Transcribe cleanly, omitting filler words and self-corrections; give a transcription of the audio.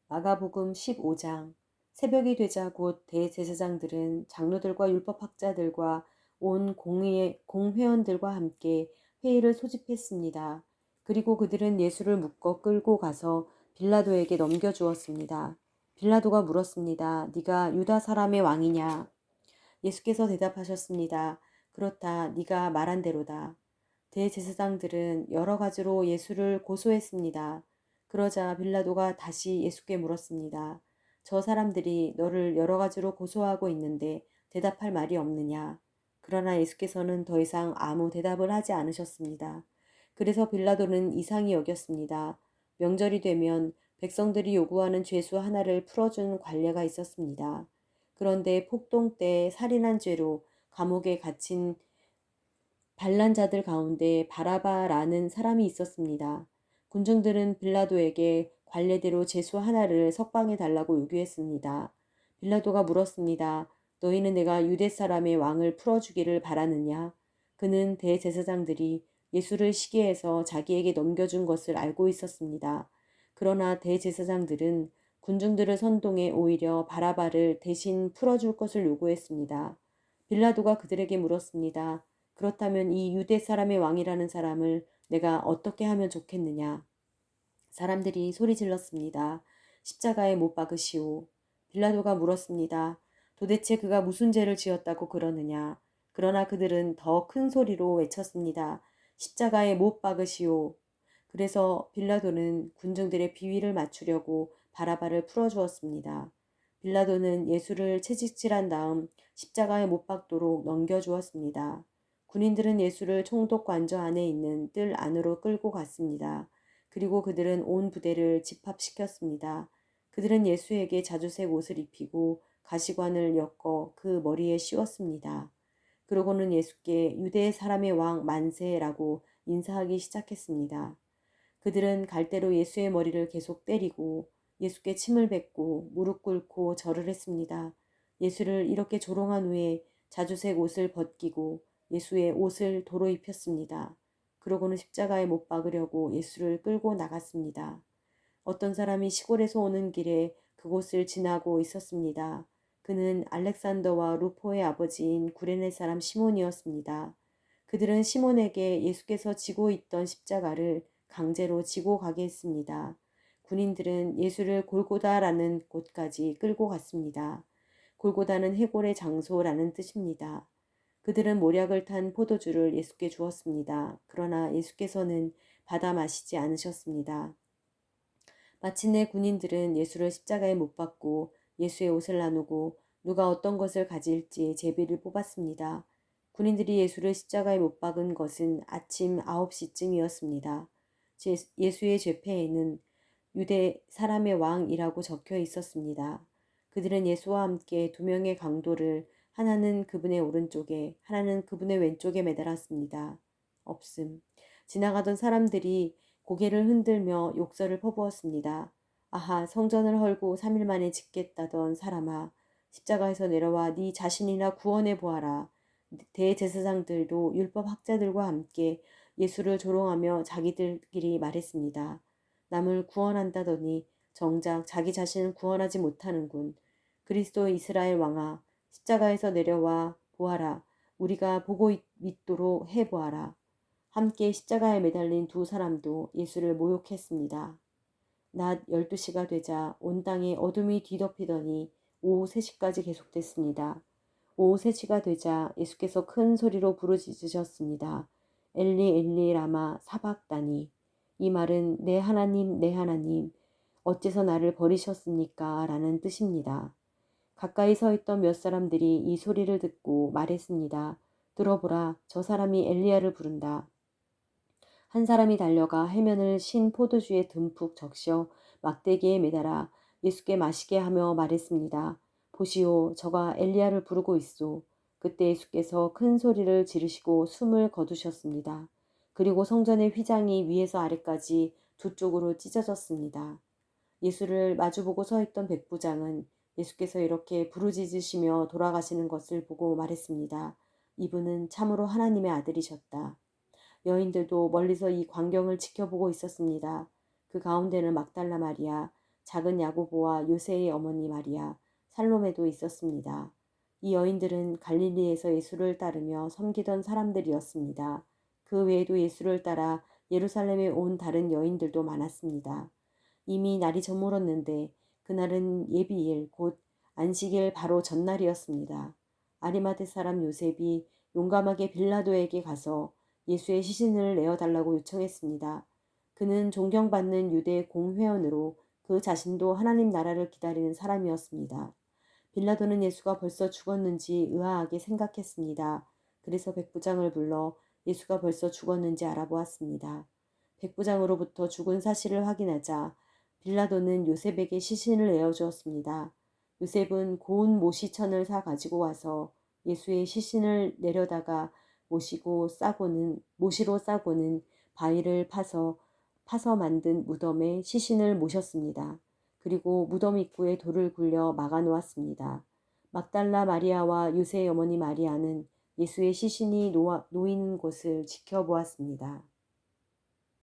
마가복음 15장. 새벽이 되자 곧 대제사장들은 장로들과 율법학자들과 온 공회원들과 함께 회의를 소집했습니다. 그리고 그들은 예수를 묶어 끌고 가서 빌라도에게 넘겨주었습니다. 빌라도가 물었습니다. 네가 유다 사람의 왕이냐? 예수께서 대답하셨습니다. 그렇다. 네가 말한 대로다. 대제사장들은 여러 가지로 예수를 고소했습니다. 그러자 빌라도가 다시 예수께 물었습니다. 저 사람들이 너를 여러 가지로 고소하고 있는데 대답할 말이 없느냐? 그러나 예수께서는 더 이상 아무 대답을 하지 않으셨습니다. 그래서 빌라도는 이상히 여겼습니다. 명절이 되면 백성들이 요구하는 죄수 하나를 풀어준 관례가 있었습니다. 그런데 폭동 때 살인한 죄로 감옥에 갇힌 반란자들 가운데 바라바라는 사람이 있었습니다. 군중들은 빌라도에게 관례대로 제수 하나를 석방해 달라고 요구했습니다. 빌라도가 물었습니다. 너희는 내가 유대 사람의 왕을 풀어주기를 바라느냐? 그는 대제사장들이 예수를 시기해서 자기에게 넘겨준 것을 알고 있었습니다. 그러나 대제사장들은 군중들을 선동해 오히려 바라바를 대신 풀어줄 것을 요구했습니다. 빌라도가 그들에게 물었습니다. 그렇다면 이 유대 사람의 왕이라는 사람을 내가 어떻게 하면 좋겠느냐? 사람들이 소리 질렀습니다. 십자가에 못 박으시오. 빌라도가 물었습니다. 도대체 그가 무슨 죄를 지었다고 그러느냐? 그러나 그들은 더 큰 소리로 외쳤습니다. 십자가에 못 박으시오. 그래서 빌라도는 군중들의 비위를 맞추려고 바라바를 풀어주었습니다. 빌라도는 예수를 채찍질한 다음 십자가에 못 박도록 넘겨주었습니다. 군인들은 예수를 총독 관저 안에 있는 뜰 안으로 끌고 갔습니다. 그리고 그들은 온 부대를 집합시켰습니다. 그들은 예수에게 자주색 옷을 입히고 가시관을 엮어 그 머리에 씌웠습니다. 그러고는 예수께 유대 사람의 왕 만세라고 인사하기 시작했습니다. 그들은 갈대로 예수의 머리를 계속 때리고 예수께 침을 뱉고 무릎 꿇고 절을 했습니다. 예수를 이렇게 조롱한 후에 자주색 옷을 벗기고 예수의 옷을 도로 입혔습니다. 그러고는 십자가에 못 박으려고 예수를 끌고 나갔습니다. 어떤 사람이 시골에서 오는 길에 그곳을 지나고 있었습니다. 그는 알렉산더와 루포의 아버지인 구레네 사람 시몬이었습니다. 그들은 시몬에게 예수께서 지고 있던 십자가를 강제로 지고 가게 했습니다. 군인들은 예수를 골고다라는 곳까지 끌고 갔습니다. 골고다는 해골의 장소라는 뜻입니다. 그들은 모략을 탄 포도주를 예수께 주었습니다. 그러나 예수께서는 받아 마시지 않으셨습니다. 마침내 군인들은 예수를 십자가에 못 박고 예수의 옷을 나누고 누가 어떤 것을 가질지 제비를 뽑았습니다. 군인들이 예수를 십자가에 못 박은 것은 아침 9시쯤이었습니다. 예수의 죄패에는 유대 사람의 왕이라고 적혀 있었습니다. 그들은 예수와 함께 두 명의 강도를 하나는 그분의 오른쪽에 하나는 그분의 왼쪽에 매달았습니다. 없음. 지나가던 사람들이 고개를 흔들며 욕설을 퍼부었습니다. 아하, 성전을 헐고 3일 만에 짓겠다던 사람아, 십자가에서 내려와 네 자신이나 구원해 보아라. 대제사장들도 율법 학자들과 함께 예수를 조롱하며 자기들끼리 말했습니다. 남을 구원한다더니 정작 자기 자신을 구원하지 못하는군. 그리스도 이스라엘 왕아, 십자가에서 내려와 보아라. 우리가 보고 믿도록 해 보아라. 함께 십자가에 매달린 두 사람도 예수를 모욕했습니다. 낮 12시가 되자 온 땅에 어둠이 뒤덮이더니 오후 3시까지 계속됐습니다. 오후 3시가 되자 예수께서 큰 소리로 부르짖으셨습니다. 엘리 엘리 라마 사박다니. 이 말은 내 하나님 내 하나님 어째서 나를 버리셨습니까? 라는 뜻입니다. 가까이 서 있던 몇 사람들이 이 소리를 듣고 말했습니다. 들어보라, 저 사람이 엘리야를 부른다. 한 사람이 달려가 해면을 신 포도주에 듬뿍 적셔 막대기에 매달아 예수께 마시게 하며 말했습니다. 보시오, 저가 엘리야를 부르고 있소. 그때 예수께서 큰 소리를 지르시고 숨을 거두셨습니다. 그리고 성전의 휘장이 위에서 아래까지 두 쪽으로 찢어졌습니다. 예수를 마주보고 서 있던 백부장은 예수께서 이렇게 부르짖으시며 돌아가시는 것을 보고 말했습니다. 이분은 참으로 하나님의 아들이셨다. 여인들도 멀리서 이 광경을 지켜보고 있었습니다. 그 가운데는 막달라 마리아, 작은 야고보와 요새의 어머니 마리아, 살로메도 있었습니다. 이 여인들은 갈릴리에서 예수를 따르며 섬기던 사람들이었습니다. 그 외에도 예수를 따라 예루살렘에 온 다른 여인들도 많았습니다. 이미 날이 저물었는데 그날은 예비일 곧 안식일 바로 전날이었습니다. 아리마대 사람 요셉이 용감하게 빌라도에게 가서 예수의 시신을 내어달라고 요청했습니다. 그는 존경받는 유대 공회원으로 그 자신도 하나님 나라를 기다리는 사람이었습니다. 빌라도는 예수가 벌써 죽었는지 의아하게 생각했습니다. 그래서 백부장을 불러 예수가 벌써 죽었는지 알아보았습니다. 백부장으로부터 죽은 사실을 확인하자 빌라도는 요셉에게 시신을 내어주었습니다. 요셉은 고운 모시천을 사 가지고 와서 예수의 시신을 내려다가 모시로 싸고는 바위를 파서 만든 무덤에 시신을 모셨습니다. 그리고 무덤 입구에 돌을 굴려 막아 놓았습니다. 막달라 마리아와 요새의 어머니 마리아는 예수의 시신이 놓인 곳을 지켜보았습니다.